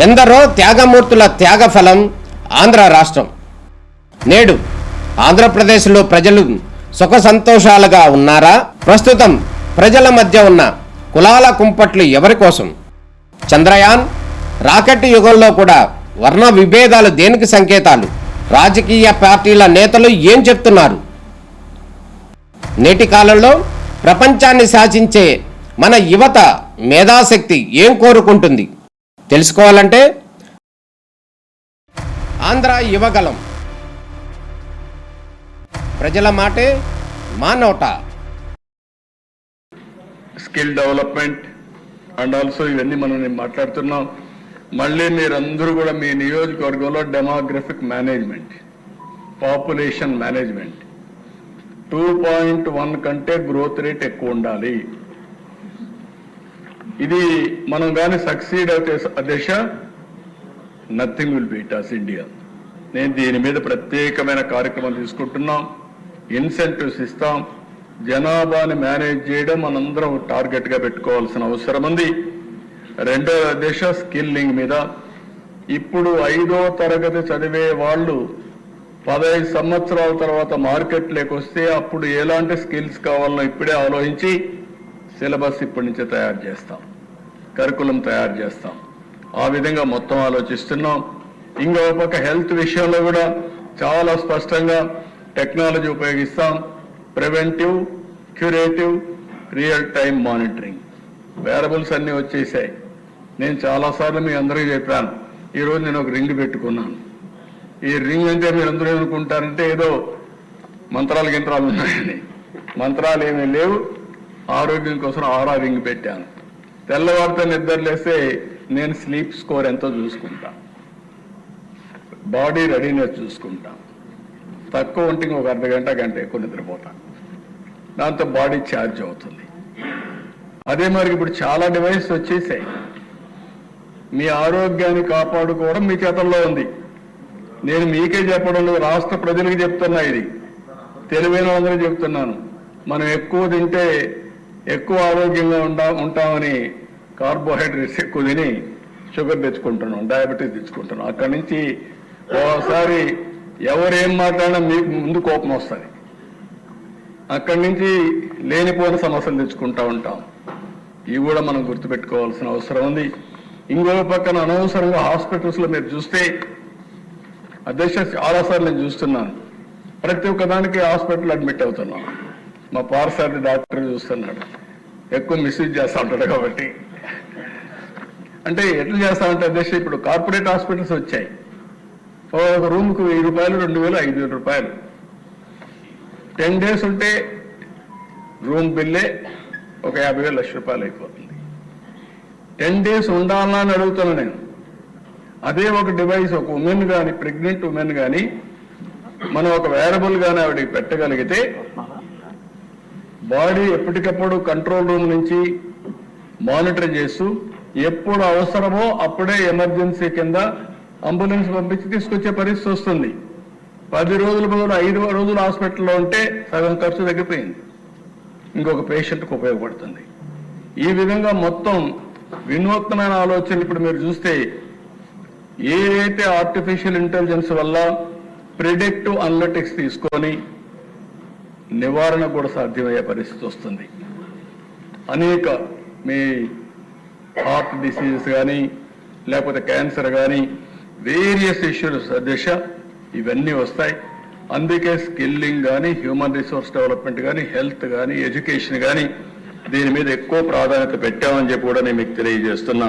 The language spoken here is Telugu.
ఎందరో త్యాగమూర్తుల త్యాగఫలం ఆంధ్ర రాష్ట్రం. నేడు ఆంధ్రప్రదేశ్లో ప్రజలు సుఖ సంతోషాలుగా ఉన్నారా? ప్రస్తుతం ప్రజల మధ్య ఉన్న కులాల కుంపట్లు ఎవరి కోసం? చంద్రయాన్ రాకెట్ యుగంలో కూడా వర్ణ విభేదాలు దేనికి సంకేతాలు? రాజకీయ పార్టీల నేతలు ఏం చెప్తున్నారు? నేటి కాలంలో ప్రపంచాన్ని శాసించే మన యువత మేధాశక్తి ఏం కోరుకుంటుంది? తెలుసుకోవాలంటే ఆంధ్ర యువగలం. ప్రజల మాటే మా నోట. స్కిల్ డెవలప్మెంట్ అండ్ ఆల్సో ఇవన్నీ మనం మాట్లాడుతున్నాం. మళ్ళీ మీరందరూ కూడా మీ నియోజకవర్గంలో డెమోగ్రఫిక్ మేనేజ్మెంట్, పాపులేషన్ మేనేజ్మెంట్ 2.1 కంటే గ్రోత్ రేట్ ఎక్కువ ఉండాలి. ఇది మనం కానీ సక్సీడ్ అయితే దిశ nothing will beat us India. నేను దీని మీద ప్రత్యేకమైన కార్యక్రమం తీసుకుంటున్నాం. ఇన్సెంటివ్స్ ఇస్తాం. జనాభాని మేనేజ్ చేయడం మనందరం టార్గెట్గా పెట్టుకోవాల్సిన అవసరం ఉంది. రెండో దిశ స్కిల్లింగ్ మీద. ఇప్పుడు 5వ తరగతి చదివే వాళ్ళు 15 సంవత్సరాల తర్వాత మార్కెట్లోకి వస్తే అప్పుడు ఎలాంటి స్కిల్స్ కావాలో ఇప్పుడే ఆలోచించి సిలబస్ ఇప్పటి నుంచే తయారు చేస్తాం, కరికులం తయారు చేస్తాం. ఆ విధంగా మొత్తం ఆలోచిస్తున్నాం. ఇంకో పక్క హెల్త్ విషయంలో కూడా చాలా స్పష్టంగా టెక్నాలజీ ఉపయోగిస్తాం. Preventive, curative, real time monitoring. Wearables అన్నీ వచ్చేసాయి. నేను చాలాసార్లు మీ అందరికీ చెప్పాను. ఈరోజు నేను ఒక రింగ్ పెట్టుకున్నాను. ఈ రింగ్ అంటే మీరు అందరూ ఏమనుకుంటారంటే ఏదో మంత్రాలు గింత్రాలు ఉన్నాయని. మంత్రాలు ఏమీ లేవు. ఆరోగ్యం కోసం ఆరా రింగ్ పెట్టాను. తెల్లవారితో నిద్రలేస్తే నేను స్లీప్ స్కోర్ ఎంతో చూసుకుంటా, బాడీ రెడీనెస్ చూసుకుంటా. తక్కువ ఉంటే ఒక అర్ధగంట గంట ఎక్కువ నిద్రపోతాను. దాంతో బాడీ ఛార్జ్ అవుతుంది. అదే మరి ఇప్పుడు చాలా డివైస్ వచ్చేసాయి. మీ ఆరోగ్యాన్ని కాపాడుకోవడం మీ చేతల్లో ఉంది. నేను మీకే చెప్పడం లేదు, రాష్ట్ర ప్రజలకు చెప్తున్నా. ఇది తెలివైన వాళ్ళందరూ చెప్తున్నాను. మనం ఎక్కువ తింటే ఎక్కువ ఆరోగ్యంగా ఉంటామని కార్బోహైడ్రేట్స్ ఎక్కువ తిని షుగర్ తెచ్చుకుంటున్నాం, డయాబెటీస్ తెచ్చుకుంటున్నాం. అక్కడి నుంచి ఓసారి ఎవరేం మాట్లాడినా మీకు ముందు కోపం వస్తుంది. అక్కడి నుంచి లేనిపోయిన సమస్యలు తెచ్చుకుంటూ ఉంటాం. ఇవి కూడా మనం గుర్తుపెట్టుకోవాల్సిన అవసరం ఉంది. ఇంకో పక్కన అనవసరంగా హాస్పిటల్స్లో మీరు చూస్తే అధ్యక్ష చాలాసార్లు నేను చూస్తున్నాను. ప్రతి ఒక్కదానికి హాస్పిటల్ అడ్మిట్ అవుతున్నాం. మా పార్సాది డాక్టర్ చూస్తున్నాడు, ఎక్కువ మిస్యూజ్ చేస్తూ ఉంటాడు. కాబట్టి అంటే ఎట్లా చేస్తామంటే అధ్యక్ష ఇప్పుడు కార్పొరేట్ హాస్పిటల్స్ వచ్చాయి. ఒక రూమ్కు 1000 రూపాయలు, 2000, 5000 రూపాయలు. 10 days ఉంటే రూమ్ బిల్లే ఒక 50,000, 1,00,000 రూపాయలు అయిపోతుంది. 10 days ఉండాలా అని అడుగుతాను నేను. అదే ఒక డివైస్ ఒక ఉమెన్ కానీ, ప్రెగ్నెంట్ ఉమెన్ కానీ మనం ఒక వేరబుల్ కానీ ఆవిడకి పెట్టగలిగితే బాడీ ఎప్పటికప్పుడు కంట్రోల్ రూమ్ నుంచి మానిటర్ చేస్తూ ఎప్పుడు అవసరమో అప్పుడే ఎమర్జెన్సీ కింద అంబులెన్స్ పంపించి తీసుకొచ్చే పరిస్థితి వస్తుంది. 10 రోజుల బదులు 5 రోజులు హాస్పిటల్లో ఉంటే సగం ఖర్చు తగ్గిపోయింది. ఇంకొక పేషెంట్కి ఉపయోగపడుతుంది. ఈ విధంగా మొత్తం వినూత్నమైన ఆలోచనలు ఇప్పుడు మీరు చూస్తే ఏదైతే ఆర్టిఫిషియల్ ఇంటెలిజెన్స్ వల్ల ప్రిడిక్టివ్ అనలిటిక్స్ తీసుకొని నివారణ కూడా సాధ్యమయ్యే పరిస్థితి వస్తుంది. అనేక మీ హార్ట్ డిసీజెస్ కానీ లేకపోతే క్యాన్సర్ కానీ వేరియస్ ఇష్యూస్ దిశ ఇవన్నీ వస్తాయి. అందుకే స్కిల్లింగ్ కానీ, హ్యూమన్ రిసోర్స్ డెవలప్మెంట్ కానీ, హెల్త్ కానీ, ఎడ్యుకేషన్ కానీ దీని మీద ఎక్కువ ప్రాధాన్యత పెట్టామని చెప్పి కూడా నేను మీకు తెలియజేస్తున్నా.